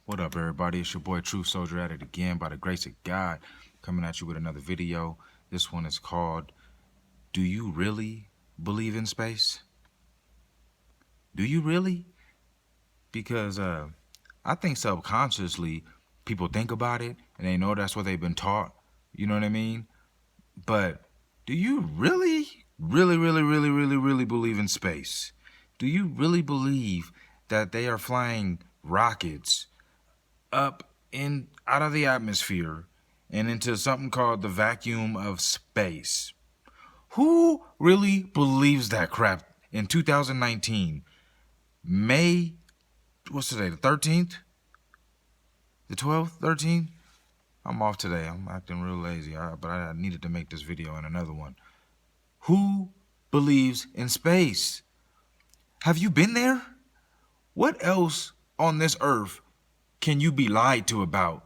What up, everybody? It's your boy Truth Soldier at it again, by the grace of God, coming at you with another video. This one is called, Do You Really Believe in Space? Do you really? Because I think subconsciously people think about it and they know that's what they've been taught. You know what I mean? But do you really believe in space? Do you really believe that they are flying rockets up in out of the atmosphere and into something called the vacuum of space? Who really believes that crap in 2019? May, what's today, the 13th? The 12th, 13th? I'm off today. I'm acting real lazy, but I needed to make this video and another one. Who believes in space? Have you been there? What else on this earth can you be lied to about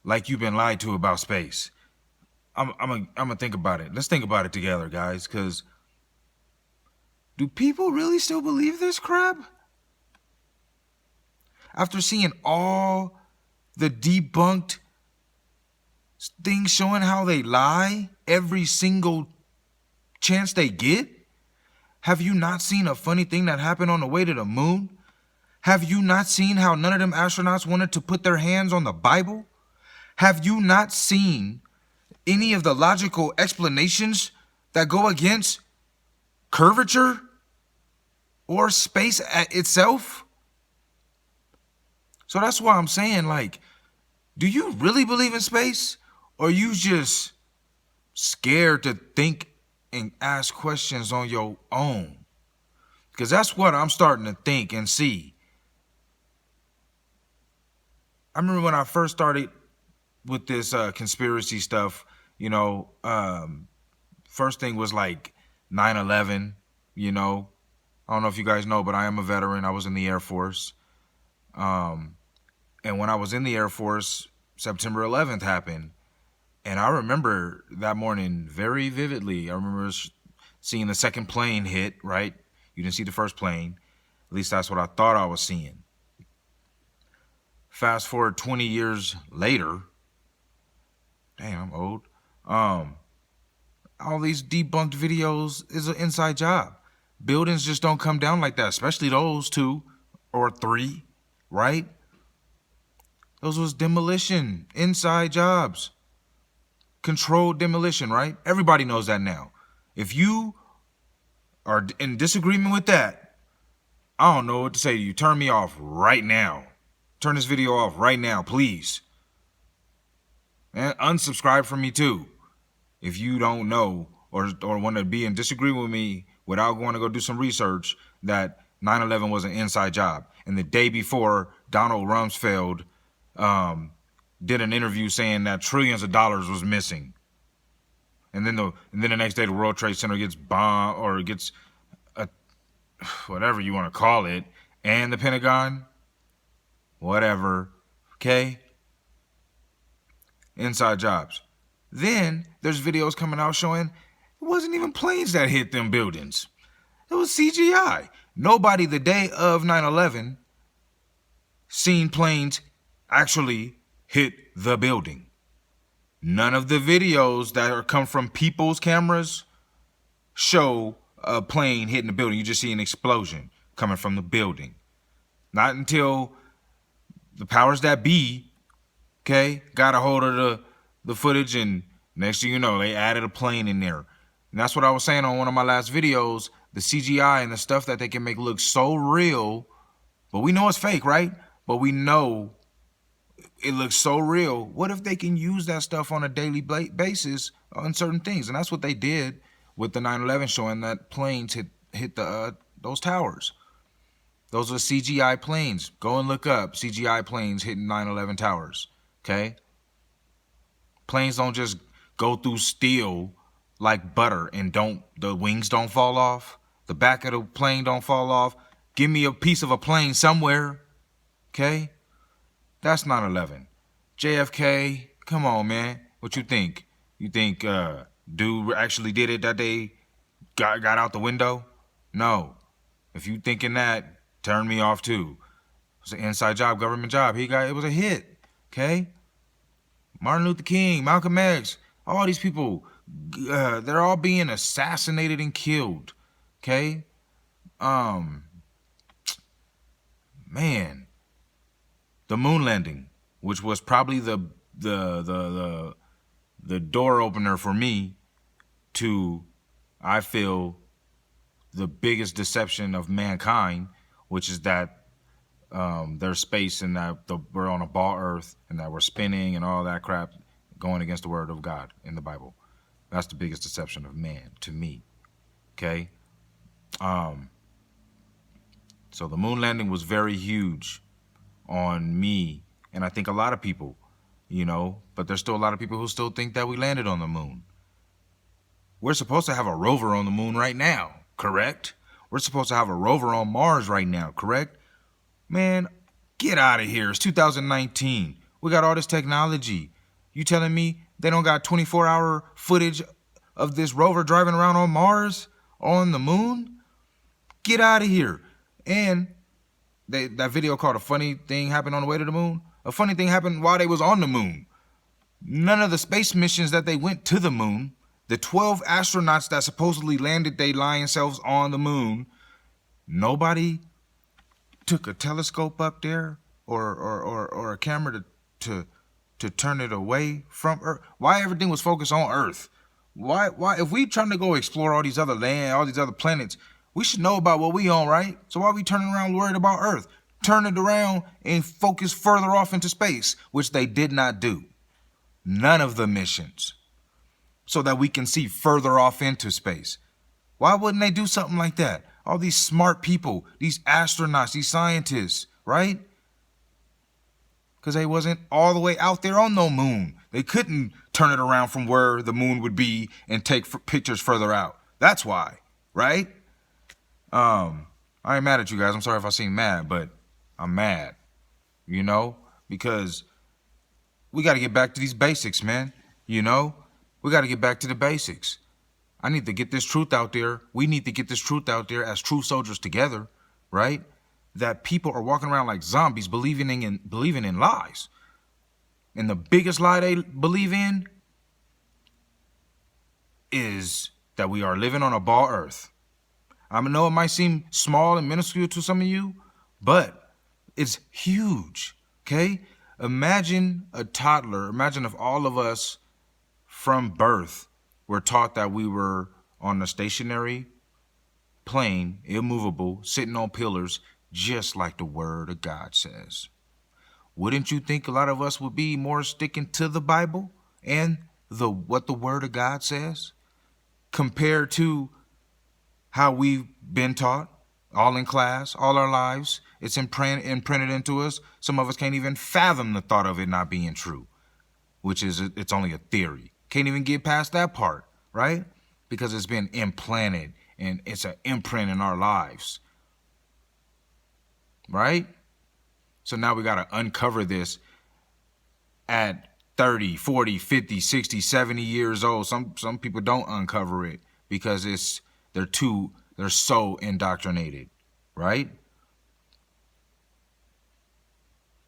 like you've been lied to about space? I'm gonna think about it. Let's think about it together, guys, because do people really still believe this crap? After seeing all the debunked things showing how they lie every single chance they get? Have you not seen a funny thing that happened on the way to the moon? Have you not seen how none of them astronauts wanted to put their hands on the Bible? Have you not seen any of the logical explanations that go against curvature or space itself? So that's why I'm saying, like, do you really believe in space? Or are you just scared to think and ask questions on your own? Because that's what I'm starting to think and see. I remember when I first started with this conspiracy stuff, you know, first thing was like 9/11, you know. I don't know if you guys know, but I am a veteran. I was in the Air Force. And when I was in the Air Force, September 11th happened. And I remember that morning very vividly. I remember seeing the second plane hit, right? You didn't see the first plane. At least that's what I thought I was seeing. Fast forward 20 years later. Damn, I'm old. All these debunked videos is an inside job. Buildings just don't come down like that, especially those 2 or 3, right? Those was demolition, inside jobs. Controlled demolition, right? Everybody knows that now. If you are in disagreement with that, I don't know what to say to you. Turn me off right now. Turn this video off right now, please. And unsubscribe from me too. If you don't know or want to be in disagreement with me without going to go do some research that 9/11 was an inside job. And the day before, Donald Rumsfeld did an interview saying that trillions of dollars was missing. And then the next day the World Trade Center gets bombed, or gets whatever you want to call it, and the Pentagon, whatever, okay? Inside jobs. Then there's videos coming out showing it wasn't even planes that hit them buildings. It was CGI. Nobody the day of 9/11 seen planes actually hit the building. None of the videos that are come from people's cameras show a plane hitting the building. You just see an explosion coming from the building. Not until the powers that be, okay, got a hold of the footage, and next thing you know, they added a plane in there. And that's what I was saying on one of my last videos, the CGI and the stuff that they can make look so real, but we know it's fake, right? But we know it looks so real. What if they can use that stuff on a daily basis on certain things? And that's what they did with the 9/11, showing that planes hit those towers. Those are CGI planes. Go and look up CGI planes hitting 9/11 towers, okay? Planes don't just go through steel like butter and the wings don't fall off. The back of the plane don't fall off. Give me a piece of a plane somewhere, okay? That's 9/11. JFK, come on, man. What you think? You think dude actually did it that day? Got out the window? No. If you thinking that, turn me off too. was an inside job, government job. It was a hit. Okay. Martin Luther King, Malcolm X, all these people, they're all being assassinated and killed. Okay. Man, the moon landing, which was probably the door opener for me to, I feel, the biggest deception of mankind, which is that there's space and that we're on a ball earth and that we're spinning and all that crap, going against the word of God in the Bible. That's the biggest deception of man to me. Okay. So the moon landing was very huge on me, and I think a lot of people, but there's still a lot of people who still think that we landed on the moon. We're supposed to have a rover on the moon right now, correct? We're supposed to have a rover on Mars right now, correct? Man, get out of here. It's 2019. We got all this technology. You telling me they don't got 24-hour footage of this rover driving around on Mars, on the moon? Get out of here. And that video called A Funny Thing Happened on the Way to the Moon. A funny thing happened while they was on the moon. None of the space missions that they went to the moon, the 12 astronauts that supposedly landed their lying selves on the moon, nobody took a telescope up there or a camera to turn it away from Earth. Why everything was focused on Earth? Why if we trying to go explore all these other land, all these other planets, we should know about what we on, right? So why are we turning around worried about Earth? Turn it around and focus further off into space, which they did not do. None of the missions. So that we can see further off into space. Why wouldn't they do something like that? All these smart people, these astronauts, these scientists, right? Because they wasn't all the way out there on no moon. They couldn't turn it around from where the moon would be and take pictures further out. That's why, right? I ain't mad at you guys. I'm sorry if I seem mad, but I'm mad, because we got to get back to these basics, man. We got to get back to the basics. I need to get this truth out there. We need to get this truth out there as true soldiers together, right? That people are walking around like zombies believing in lies. And the biggest lie they believe in is that we are living on a ball earth. I know it might seem small and minuscule to some of you, but it's huge, okay? Imagine a toddler. Imagine if all of us from birth were taught that we were on a stationary plane, immovable, sitting on pillars, just like the word of God says. Wouldn't you think a lot of us would be more sticking to the Bible and what the word of God says compared to how we've been taught, all in class, all our lives? It's imprinted into us. Some of us can't even fathom the thought of it not being true, which is it's only a theory. Can't even get past that part, right? Because it's been implanted and it's an imprint in our lives, right? So now we got to uncover this at 30, 40, 50, 60, 70 years old. Some people don't uncover it because they're so indoctrinated, right?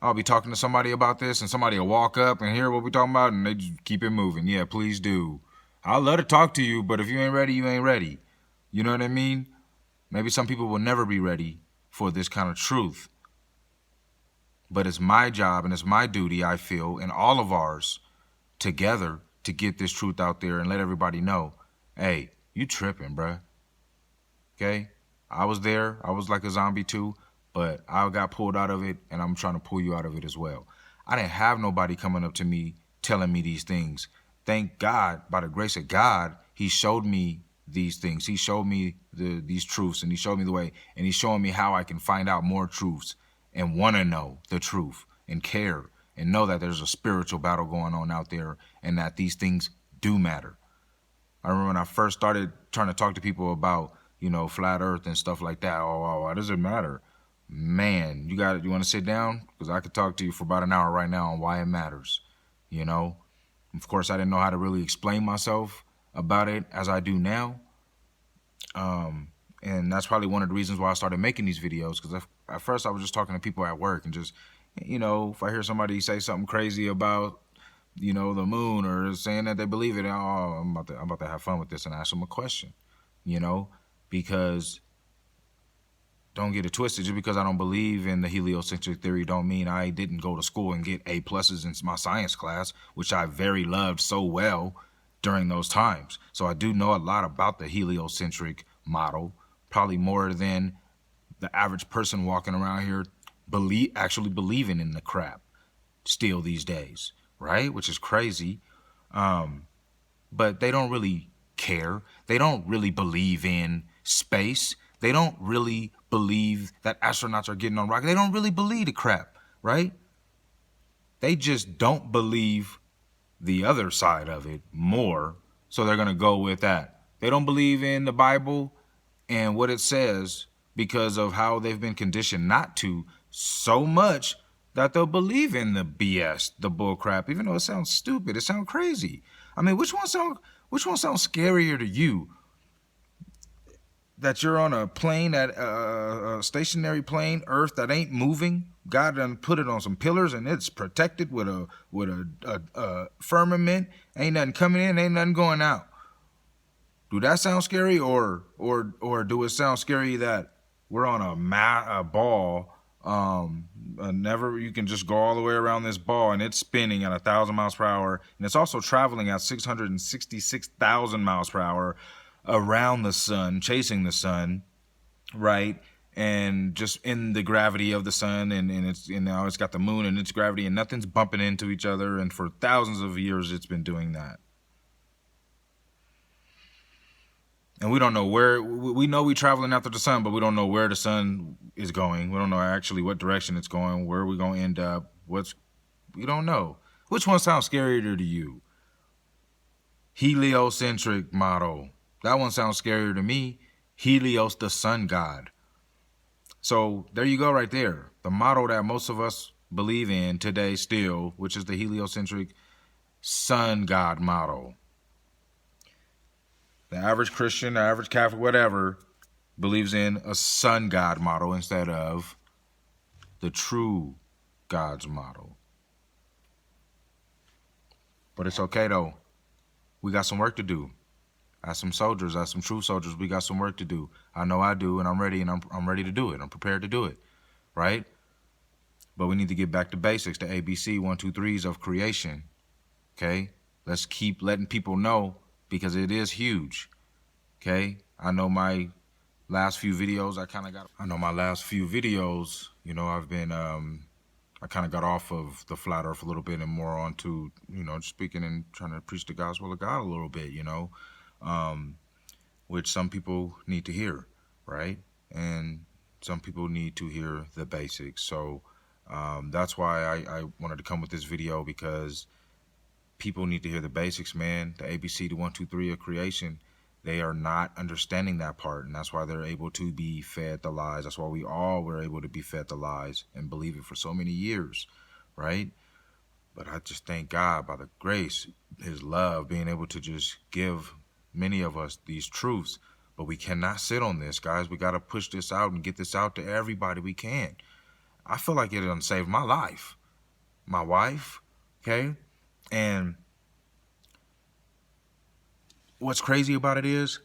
I'll be talking to somebody about this and somebody will walk up and hear what we're talking about and they just keep it moving. Yeah, please do. I'll love to talk to you, but if you ain't ready, you ain't ready. You know what I mean? Maybe some people will never be ready for this kind of truth. But it's my job and it's my duty, I feel, and all of ours together to get this truth out there and let everybody know, hey, you tripping, bruh. Okay? I was there. I was like a zombie too, but I got pulled out of it and I'm trying to pull you out of it as well. I didn't have nobody coming up to me telling me these things. Thank God, by the grace of God, he showed me these things. He showed me these truths and he showed me the way and he's showing me how I can find out more truths and want to know the truth and care and know that there's a spiritual battle going on out there and that these things do matter. I remember when I first started trying to talk to people about, flat earth and stuff like that. Oh, why does it matter? Man, you want to sit down? Because I could talk to you for about an hour right now on why it matters. Of course, I didn't know how to really explain myself about it as I do now. And that's probably one of the reasons why I started making these videos, because at first I was just talking to people at work and just, if I hear somebody say something crazy about, the moon or saying that they believe it, I'm about to have fun with this and ask them a question, because don't get it twisted. Just because I don't believe in the heliocentric theory don't mean I didn't go to school and get A pluses in my science class, which I very loved so well during those times. So I do know a lot about the heliocentric model, probably more than the average person walking around here actually believing in the crap still these days, right? Which is crazy. But they don't really care. They don't really believe in space. They don't really believe that astronauts are getting on rockets. They don't really believe the crap, right? They just don't believe the other side of it more, so they're going to go with that. They don't believe in the Bible and what it says because of how they've been conditioned not to, so much that they'll believe in the BS, the bull crap, even though it sounds stupid, it sounds crazy. I mean, which one sounds scarier to you? That you're on a plane, a stationary plane, Earth that ain't moving. God done put it on some pillars and it's protected with a firmament. Ain't nothing coming in, ain't nothing going out. Do that sound scary, or do it sound scary that we're on a ball? You can just go all the way around this ball and it's spinning at 1,000 miles per hour, and it's also traveling at 666,000 miles per hour around the sun, chasing the sun, right? And just in the gravity of the sun, and now it's got the moon and its gravity, and nothing's bumping into each other, and for thousands of years it's been doing that. And we don't know where, we know we're traveling after the sun, but we don't know where the sun is going. We don't know actually what direction it's going, where we're going to end up, we don't know. Which one sounds scarier to you? Heliocentric model. That one sounds scarier to me. Helios, the sun god. So there you go right there. The model that most of us believe in today still, which is the heliocentric sun god model. The average Christian, the average Catholic, whatever, believes in a sun god model instead of the true God's model. But it's okay though. We got some work to do. As some soldiers, as some true soldiers, we got some work to do. I know I do, and I'm ready, and I'm ready to do it. I'm prepared to do it, right? But we need to get back to basics, the ABC 1, 2, 3s of creation. Okay? Let's keep letting people know, because it is huge. Okay? I know my last few videos, I've been I kind of got off of the flat earth a little bit and more onto, speaking and trying to preach the gospel of God a little bit, which some people need to hear, right? And some people need to hear the basics. So that's why I wanted to come with this video, because people need to hear the basics, man. The ABC, the 1, 2, 3 of creation. They are not understanding that part, and that's why they're able to be fed the lies. That's why we all were able to be fed the lies and believe it for so many years, right? But I just thank God by the grace, his love, being able to just give many of us these truths. But we cannot sit on this, guys. We got to push this out and get this out to everybody we can. I feel like it done saved my life, my wife, okay? And what's crazy about it is,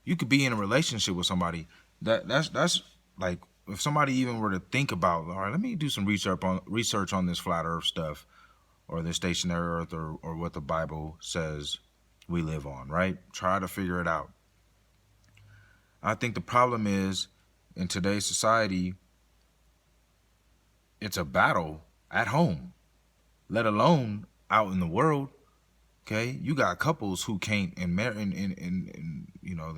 you could be in a relationship with somebody that's like, if somebody even were to think about, all right, let me do some research on this flat earth stuff, or this stationary earth, or what the Bible says we live on, right? Try to figure it out. I think the problem is, in today's society, it's a battle at home, let alone out in the world. Okay, you got couples who can't, and they're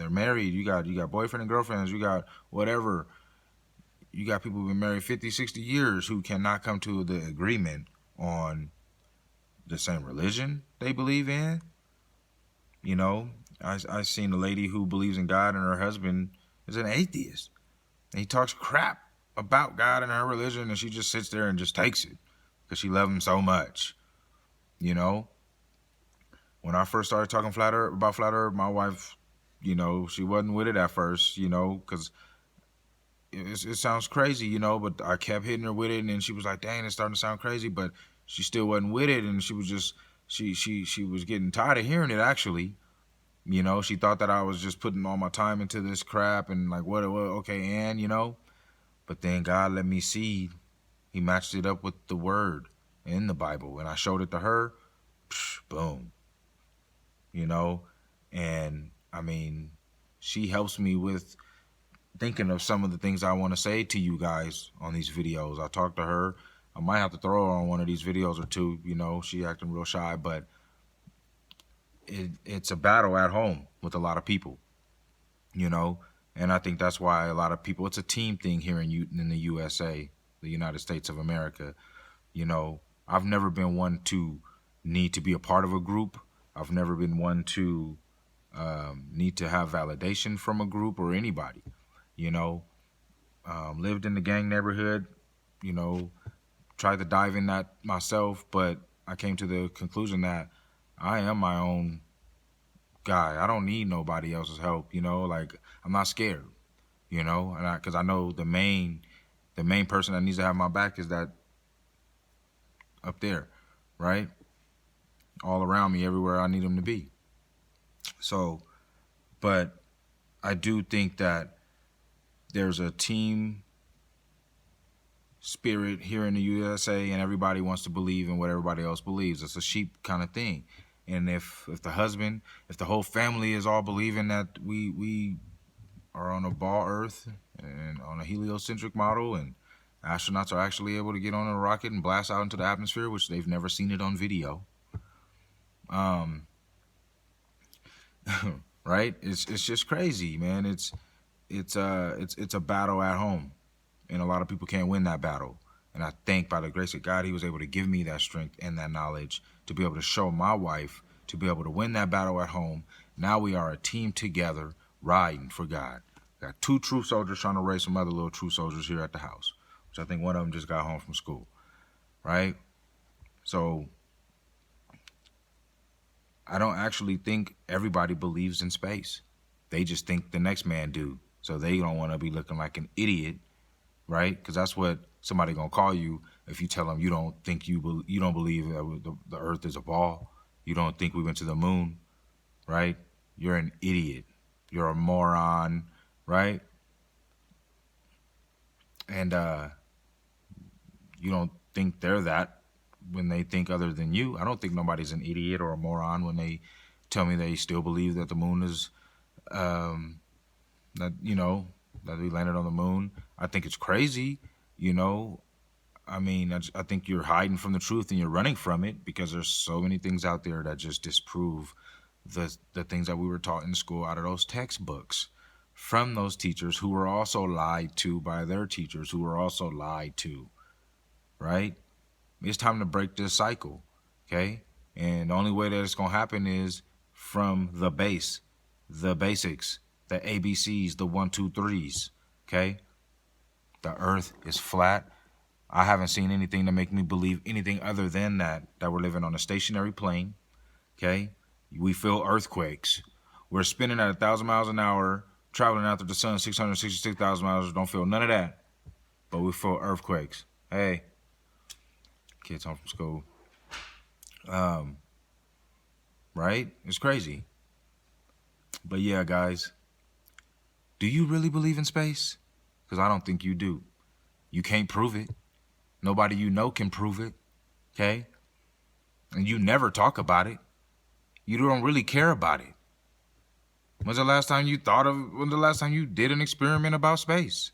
married. You got boyfriend and girlfriends. You got whatever. You got people who've been married 50, 60 years who cannot come to the agreement on the same religion they believe in. I seen a lady who believes in God, and her husband is an atheist, and he talks crap about God and her religion, and she just sits there and just takes it because she loves him so much. When I first started talking about flat earth, my wife, she wasn't with it at first, because it sounds crazy, you know, but I kept hitting her with it, and then she was like, dang, it's starting to sound crazy, but she still wasn't with it, and she was just, she was getting tired of hearing it, actually. You know, she thought that I was just putting all my time into this crap and like, what okay, and, you know, but then God let me see. He matched it up with the word in the Bible, and I showed it to her. Boom. You know, and I mean, she helps me with thinking of some of the things I want to say to you guys on these videos. I talked to her. I might have to throw her on one of these videos or two. You know, she acting real shy, but it's a battle at home with a lot of people, you know, and I think that's why a lot of people, it's a team thing here in the USA, the United States of America. You know, I've never been one to need to be a part of a group. I've never been one to need to have validation from a group or anybody, you know. Lived in the gang neighborhood, you know, tried to dive in that myself, but I came to the conclusion that I am my own guy. I don't need nobody else's help, you know, like I'm not scared, you know, and because I know the main person that needs to have my back is that up there, right? All around me, everywhere I need them to be. So, but I do think that there's a team spirit here in the USA, and everybody wants to believe in what everybody else believes. It's a sheep kind of thing. And if the husband, if the whole family is all believing that we are on a ball Earth and on a heliocentric model, and astronauts are actually able to get on a rocket and blast out into the atmosphere, which they've never seen it on video, right? It's just crazy, man. It's a battle at home, and a lot of people can't win that battle. And I think by the grace of God, he was able to give me that strength and that knowledge to be able to show my wife, to be able to win that battle at home. Now we are a team together riding for God. Got two true soldiers trying to raise some other little true soldiers here at the house, which I think one of them just got home from school, right? So I don't actually think everybody believes in space. They just think the next man do. So they don't want to be looking like an idiot, right? Because that's what somebody gonna call you if you tell them you don't think you don't believe that the Earth is a ball. You don't think we went to the moon, right? You're an idiot. You're a moron, right? And you don't think they're that when they think other than you. I don't think nobody's an idiot or a moron when they tell me they still believe that the moon is that, you know, that we landed on the moon. I think it's crazy, you know. I mean, I think you're hiding from the truth and you're running from it because there's so many things out there that just disprove the things that we were taught in school out of those textbooks from those teachers who were also lied to by their teachers who were also lied to, right? It's time to break this cycle, okay? And the only way that it's going to happen is from the base, the basics, the ABCs, the 1, 2, 3s, okay? The Earth is flat. I haven't seen anything to make me believe anything other than that we're living on a stationary plane, okay? We feel earthquakes. We're spinning at 1,000 miles an hour, traveling after the sun 666,000 miles. Don't feel none of that, but we feel earthquakes. Hey, kids home from school. Right? It's crazy. But yeah, guys, do you really believe in space? Because I don't think you do. You can't prove it. Nobody you know can prove it, okay? And you never talk about it. You don't really care about it. When's the last time you did an experiment about space?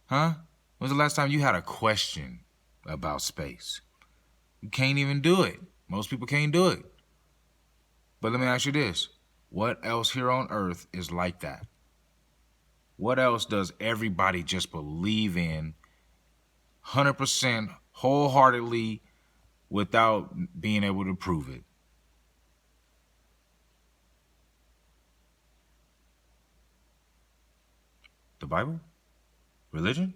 Huh? When's the last time you had a question about space? You can't even do it. Most people can't do it. But let me ask you this. What else here on Earth is like that? What else does everybody just believe in 100% wholeheartedly without being able to prove it? The Bible? Religion?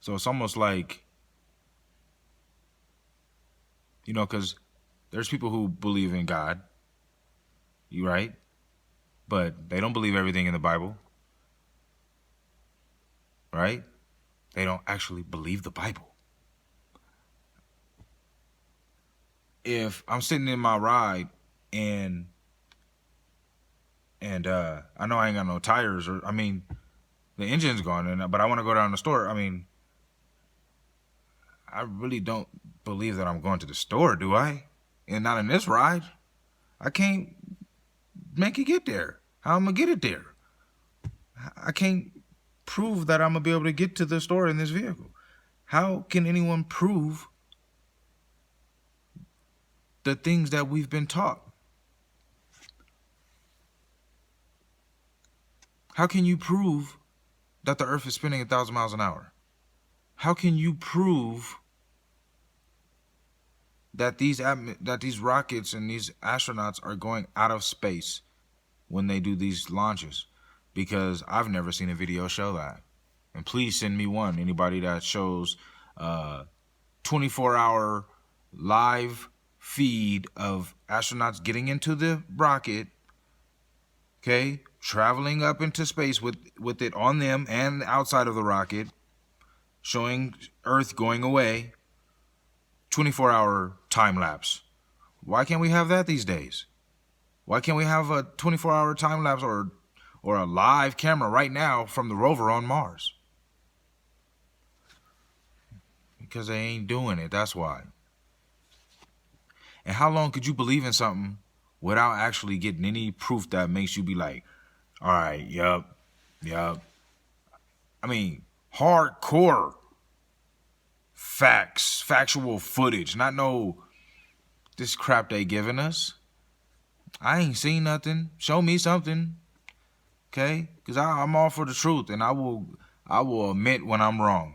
So it's almost like, you know, because there's people who believe in God, You right? But they don't believe everything in the Bible, right? They don't actually believe the Bible. If I'm sitting in my ride and I know I ain't got no tires, or the engine's gone, but I want to go down to the store. I really don't believe that I'm going to the store, do I? And not in this ride. I can't make it get there. How am I gonna get it there? I can't prove that I'm gonna be able to get to the store in this vehicle. How can anyone prove the things that we've been taught? How can you prove that the earth is spinning 1,000 miles an hour? How can you prove that these rockets and these astronauts are going out of space when they do these launches? Because I've never seen a video show that. And please send me one. Anybody that shows 24-hour live feed of astronauts getting into the rocket, okay, traveling up into space with it on them and outside of the rocket, showing Earth going away, 24-hour time lapse. Why can't we have that these days? Why can't we have a 24-hour time lapse or a live camera right now from the rover on Mars? Because they ain't doing it, that's why. And how long could you believe in something without actually getting any proof that makes you be like, all right, yup. Hardcore facts, factual footage, not no this crap they giving us. I ain't seen nothing. Show me something, okay? Because I'm all for the truth, and I will admit when I'm wrong.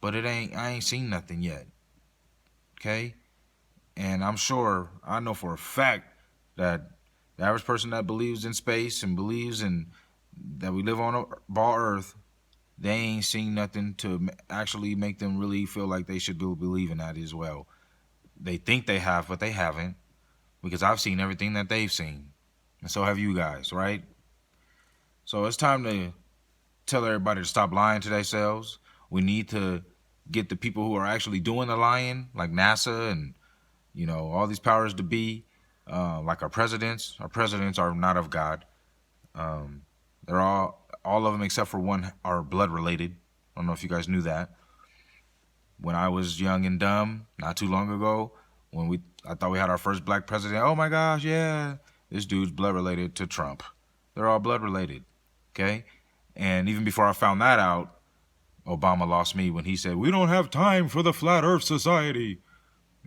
But I ain't seen nothing yet, okay? And I know for a fact that the average person that believes in space and believes in that we live on a ball Earth, they ain't seen nothing to actually make them really feel like they should believe in that as well. They think they have, but they haven't, because I've seen everything that they've seen, and so have you guys, right? So it's time to tell everybody to stop lying to themselves. We need to get the people who are actually doing the lying, like NASA and all these powers to be, like our presidents. Our presidents are not of God. They're all of them except for one are blood related. I don't know if you guys knew that. When I was young and dumb, not too long ago, I thought we had our first black president. Oh my gosh, yeah, this dude's blood related to Trump. They're all blood related, okay? And even before I found that out, Obama lost me when he said, we don't have time for the Flat Earth Society.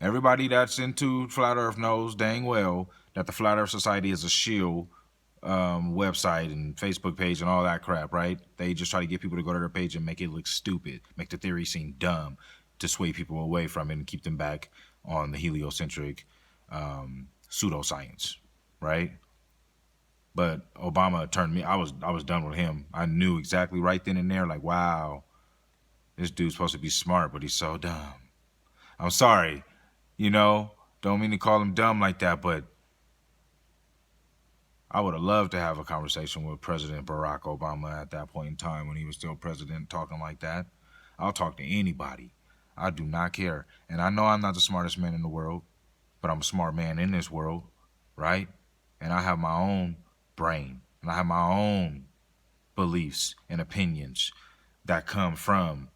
Everybody that's into Flat Earth knows dang well that the Flat Earth Society is a shill website and Facebook page and all that crap, right? They just try to get people to go to their page and make it look stupid, make the theory seem dumb to sway people away from it and keep them back on the heliocentric pseudoscience, right? But Obama turned me, I was done with him. I knew exactly right then and there, like, wow, this dude's supposed to be smart, but he's so dumb. I'm sorry, don't mean to call him dumb like that, but I would have loved to have a conversation with President Barack Obama at that point in time when he was still president, talking like that. I'll talk to anybody. I do not care. And I know I'm not the smartest man in the world, but I'm a smart man in this world, right? And I have my own brain, and I have my own beliefs and opinions that come from,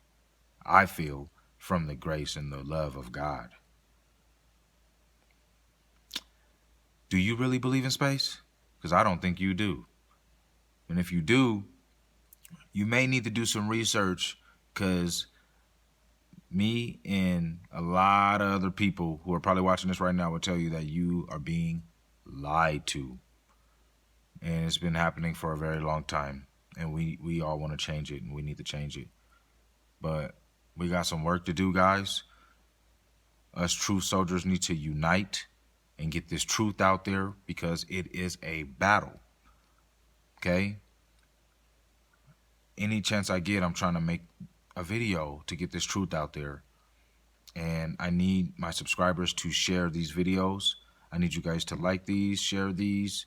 I feel, from the grace and the love of God. Do you really believe in space? Because I don't think you do. And if you do, you may need to do some research, because me and a lot of other people who are probably watching this right now will tell you that you are being lied to. And it's been happening for a very long time. And we all want to change it, and we need to change it. But we got some work to do, guys. Us truth soldiers need to unite and get this truth out there, because it is a battle. Okay? Any chance I get, I'm trying to make a video to get this truth out there. And I need my subscribers to share these videos. I need you guys to like these, share these,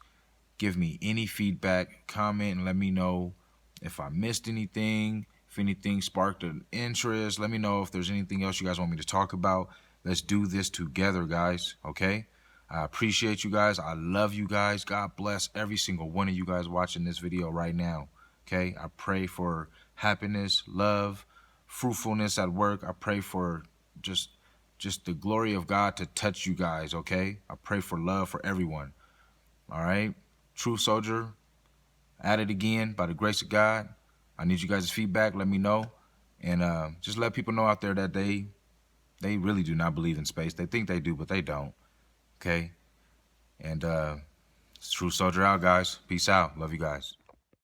give me any feedback, comment, and let me know if I missed anything, if anything sparked an interest. Let me know if there's anything else you guys want me to talk about. Let's do this together, guys, okay? I appreciate you guys. I love you guys. God bless every single one of you guys watching this video right now, okay? I pray for happiness, love, fruitfulness at work. I pray for just the glory of God to touch you guys, okay? I pray for love for everyone, all right? True Soldier, at it again by the grace of God. I need you guys' feedback. Let me know. And just let people know out there that they really do not believe in space. They think they do, but they don't, okay? And it's True Soldier out, guys. Peace out. Love you guys.